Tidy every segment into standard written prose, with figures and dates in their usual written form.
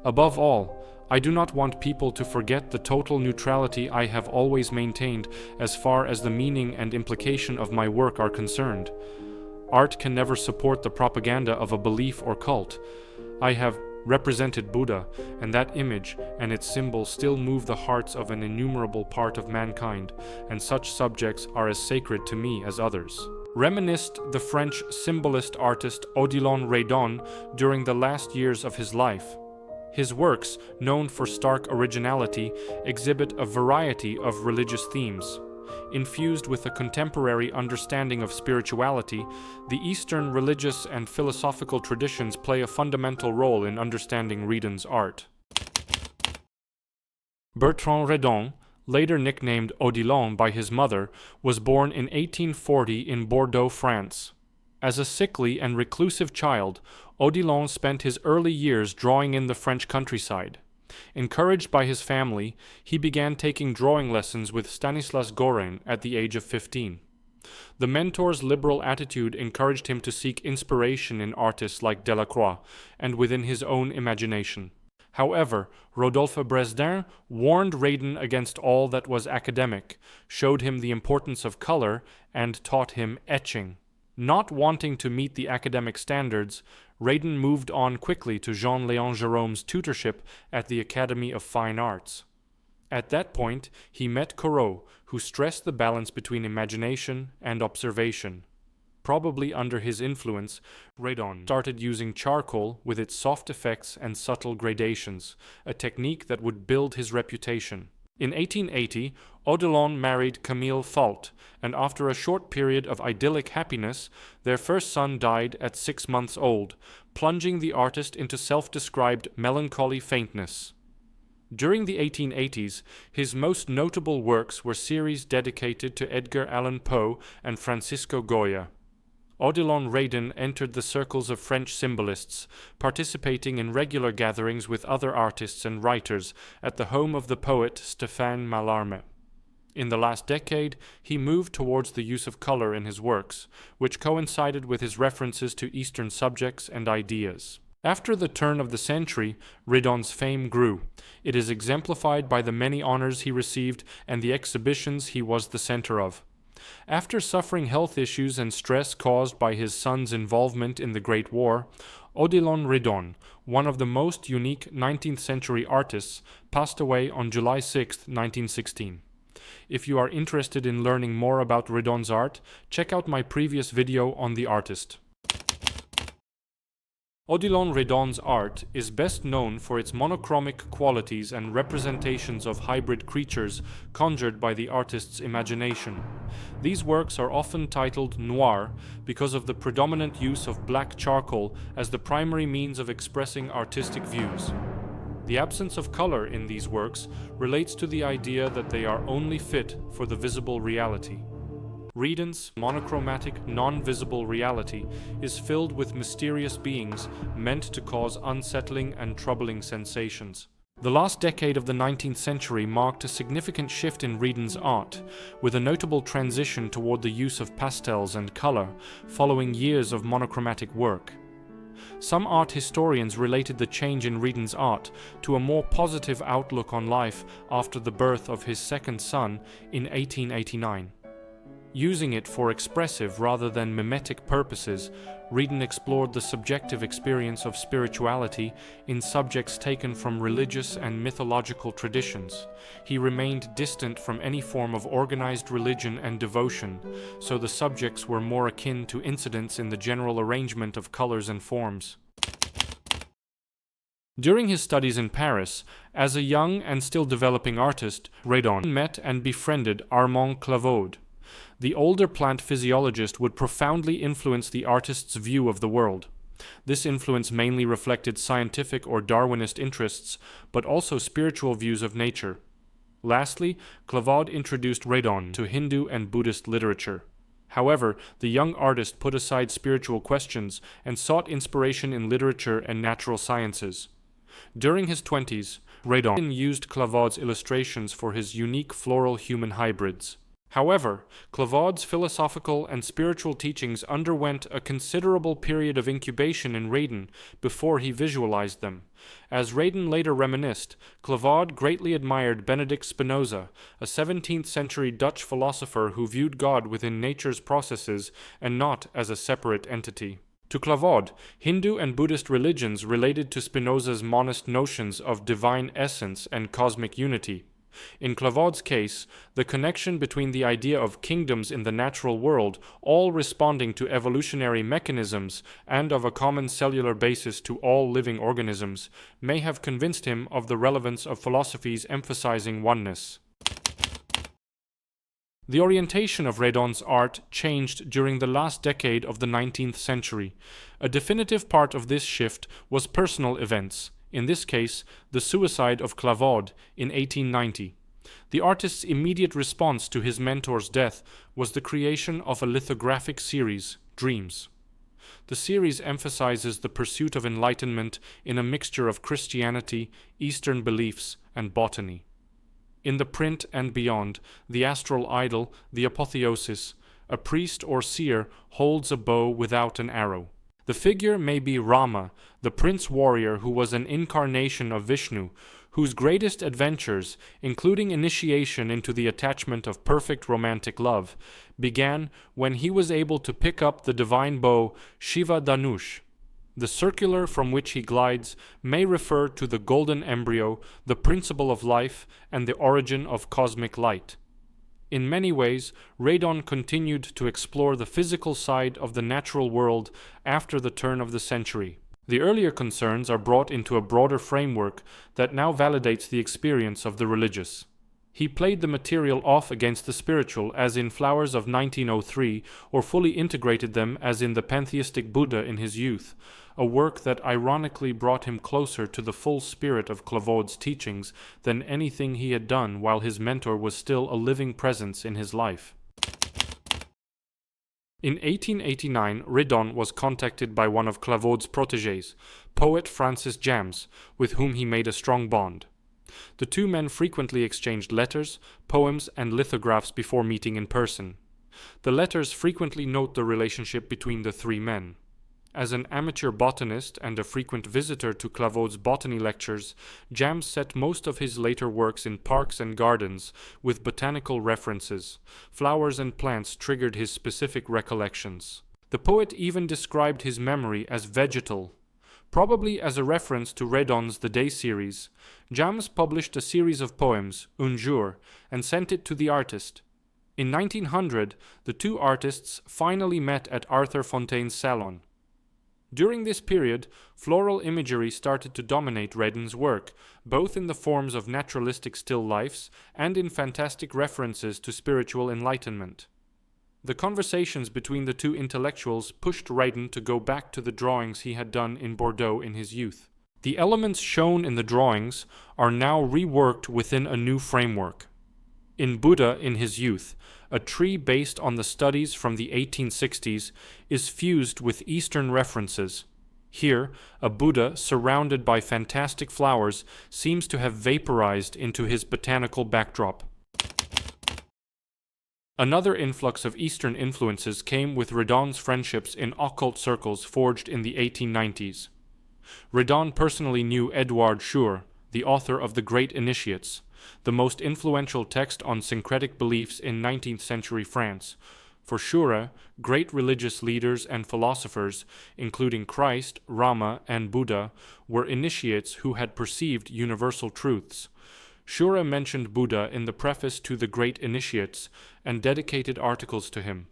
Above all, I do not want people to forget the total neutrality I have always maintained as far as the meaning and implication of my work are concerned. Art can never support the propaganda of a belief or cult. I have represented Buddha, and that image and its symbol still move the hearts of an innumerable part of mankind, and such subjects are as sacred to me as others. Reminisced the French symbolist artist Odilon Redon during the last years of his life. His works, known for stark originality, exhibit a variety of religious themes. Infused with a contemporary understanding of spirituality, the Eastern religious and philosophical traditions play a fundamental role in understanding Redon's art. Bertrand Redon, later nicknamed Odilon by his mother, was born in 1840 in Bordeaux, France. As a sickly and reclusive child, Odilon spent his early years drawing in the French countryside. Encouraged by his family, he began taking drawing lessons with Stanislas Gorin at the age of 15. The mentor's liberal attitude encouraged him to seek inspiration in artists like Delacroix and within his own imagination. However, Rodolphe Bresdin warned Redon against all that was academic, showed him the importance of color, and taught him etching. Not wanting to meet the academic standards, Redon moved on quickly to Jean-Léon Gérôme's tutorship at the Academy of Fine Arts. At that point, he met Moreau, who stressed the balance between imagination and observation. Probably under his influence, Redon started using charcoal with its soft effects and subtle gradations, a technique that would build his reputation. In 1880, Odilon married Camille Fault, and after a short period of idyllic happiness, their first son died at 6 months old, plunging the artist into self-described melancholy faintness. During the 1880s, his most notable works were series dedicated to Edgar Allan Poe and Francisco Goya. Odilon Redon entered the circles of French symbolists, participating in regular gatherings with other artists and writers at the home of the poet Stéphane Mallarmé. In the last decade, he moved towards the use of color in his works, which coincided with his references to Eastern subjects and ideas. After the turn of the century, Redon's fame grew. It is exemplified by the many honors he received and the exhibitions he was the center of. After suffering health issues and stress caused by his son's involvement in the Great War, Odilon Redon, one of the most unique 19th-century artists, passed away on July 6, 1916. If you are interested in learning more about Redon's art, check out my previous video on the artist. Odilon Redon's art is best known for its monochromic qualities and representations of hybrid creatures conjured by the artist's imagination. These works are often titled noir because of the predominant use of black charcoal as the primary means of expressing artistic views. The absence of color in these works relates to the idea that they are only fit for the visible reality. Redon's monochromatic, non-visible reality is filled with mysterious beings meant to cause unsettling and troubling sensations. The last decade of the 19th century marked a significant shift in Redon's art, with a notable transition toward the use of pastels and color, following years of monochromatic work. Some art historians related the change in Redon's art to a more positive outlook on life after the birth of his second son in 1889. Using it for expressive rather than mimetic purposes, Redon explored the subjective experience of spirituality in subjects taken from religious and mythological traditions. He remained distant from any form of organized religion and devotion, so the subjects were more akin to incidents in the general arrangement of colors and forms. During his studies in Paris, as a young and still developing artist, Redon met and befriended Armand Clavaud. The older plant physiologist would profoundly influence the artist's view of the world. This influence mainly reflected scientific or Darwinist interests, but also spiritual views of nature. Lastly, Clavaud introduced Redon to Hindu and Buddhist literature. However, the young artist put aside spiritual questions and sought inspiration in literature and natural sciences. During his 20s, Redon used Clavaud's illustrations for his unique floral human hybrids. However, Clavaud's philosophical and spiritual teachings underwent a considerable period of incubation in Redon before he visualized them. As Redon later reminisced, Clavaud greatly admired Benedict Spinoza, a 17th-century Dutch philosopher who viewed God within nature's processes and not as a separate entity. To Clavaud, Hindu and Buddhist religions related to Spinoza's monist notions of divine essence and cosmic unity. In Clavaud's case, the connection between the idea of kingdoms in the natural world, all responding to evolutionary mechanisms, and of a common cellular basis to all living organisms, may have convinced him of the relevance of philosophies emphasizing oneness. The orientation of Redon's art changed during the last decade of the 19th century. A definitive part of this shift was personal events. In this case, the suicide of Clavaud in 1890. The artist's immediate response to his mentor's death was the creation of a lithographic series, Dreams. The series emphasizes the pursuit of enlightenment in a mixture of Christianity, Eastern beliefs, and botany. In the print and beyond, the astral idol, the apotheosis, a priest or seer holds a bow without an arrow. The figure may be Rama, the prince warrior who was an incarnation of Vishnu, whose greatest adventures, including initiation into the attachment of perfect romantic love, began when he was able to pick up the divine bow Shiva Dhanush. The circular from which he glides may refer to the golden embryo, the principle of life, and the origin of cosmic light. In many ways, Redon continued to explore the physical side of the natural world after the turn of the century. The earlier concerns are brought into a broader framework that now validates the experience of the religious. He played the material off against the spiritual, as in Flowers of 1903, or fully integrated them as in the pantheistic Buddha in his youth, a work that ironically brought him closer to the full spirit of Clavaud's teachings than anything he had done while his mentor was still a living presence in his life. In 1889, Redon was contacted by one of Clavaud's protégés, poet Francis Jammes, with whom he made a strong bond. The two men frequently exchanged letters, poems, and lithographs before meeting in person. The letters frequently note the relationship between the three men. As an amateur botanist and a frequent visitor to Clavaud's botany lectures, Jammes set most of his later works in parks and gardens, with botanical references. Flowers and plants triggered his specific recollections. The poet even described his memory as vegetal. Probably as a reference to Redon's The Day series, Jammes published a series of poems, Un jour, and sent it to the artist. In 1900, the two artists finally met at Arthur Fontaine's salon. During this period, floral imagery started to dominate Redon's work, both in the forms of naturalistic still lifes and in fantastic references to spiritual enlightenment. The conversations between the two intellectuals pushed Redon to go back to the drawings he had done in Bordeaux in his youth. The elements shown in the drawings are now reworked within a new framework. In Buddha in his youth, a tree based on the studies from the 1860s is fused with Eastern references. Here, a Buddha surrounded by fantastic flowers seems to have vaporized into his botanical backdrop. Another influx of Eastern influences came with Redon's friendships in occult circles forged in the 1890s. Redon personally knew Édouard Schirn, the author of The Great Initiates, the most influential text on syncretic beliefs in 19th century France. For Schirn, great religious leaders and philosophers, including Christ, Rama, and Buddha, were initiates who had perceived universal truths. Schirn mentioned Buddha in the preface to The Great Initiates and dedicated articles to him.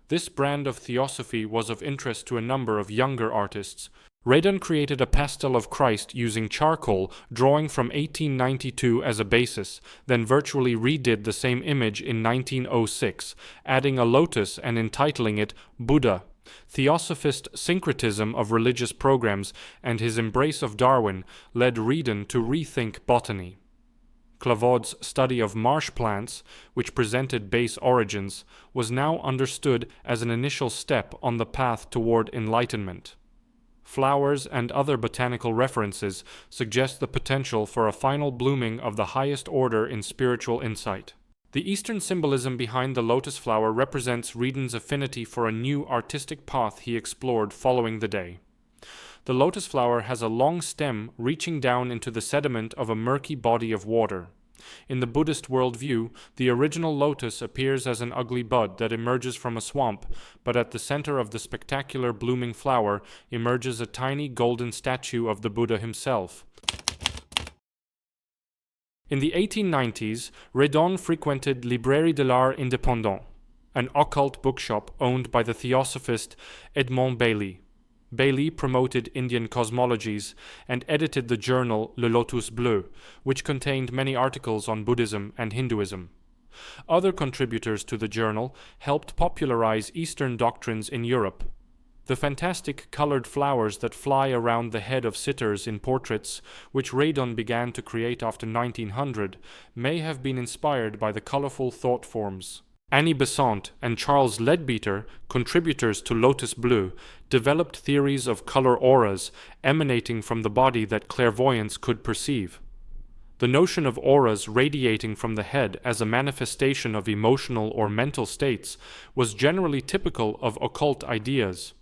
This brand of theosophy was of interest to a number of younger artists. Redon created a pastel of Christ using charcoal, drawing from 1892 as a basis, then virtually redid the same image in 1906, adding a lotus and entitling it Buddha. Theosophist syncretism of religious programs and his embrace of Darwin led Redon to rethink botany. Clavaud's study of marsh plants, which presented base origins, was now understood as an initial step on the path toward enlightenment. Flowers and other botanical references suggest the potential for a final blooming of the highest order in spiritual insight. The Eastern symbolism behind the lotus flower represents Redon's affinity for a new artistic path he explored following the day. The lotus flower has a long stem reaching down into the sediment of a murky body of water. In the Buddhist worldview, the original lotus appears as an ugly bud that emerges from a swamp, but at the center of the spectacular blooming flower emerges a tiny golden statue of the Buddha himself. In the 1890s, Redon frequented Librairie de l'Art Indépendant, an occult bookshop owned by the theosophist Edmond Bailly. Bailly promoted Indian cosmologies and edited the journal Le Lotus Bleu, which contained many articles on Buddhism and Hinduism. Other contributors to the journal helped popularize Eastern doctrines in Europe. The fantastic colored flowers that fly around the head of sitters in portraits, which Redon began to create after 1900, may have been inspired by the colorful thought forms. Annie Besant and Charles Leadbeater, contributors to Lotus Bleu, developed theories of color auras emanating from the body that clairvoyants could perceive. The notion of auras radiating from the head as a manifestation of emotional or mental states was generally typical of occult ideas.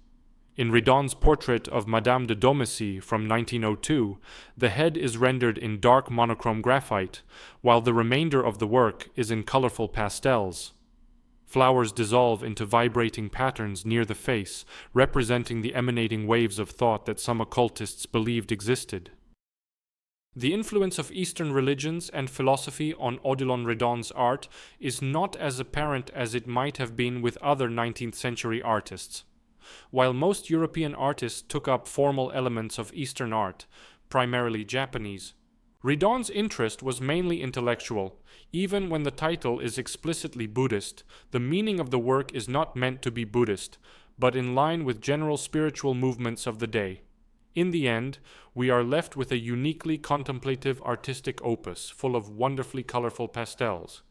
In Redon's portrait of Madame de Domesy from 1902, the head is rendered in dark monochrome graphite, while the remainder of the work is in colorful pastels. Flowers dissolve into vibrating patterns near the face, representing the emanating waves of thought that some occultists believed existed. The influence of Eastern religions and philosophy on Odilon Redon's art is not as apparent as it might have been with other 19th century artists. While most European artists took up formal elements of Eastern art, primarily Japanese, Redon's interest was mainly intellectual. Even when the title is explicitly Buddhist, the meaning of the work is not meant to be Buddhist, but in line with general spiritual movements of the day. In the end, we are left with a uniquely contemplative artistic opus full of wonderfully colorful pastels.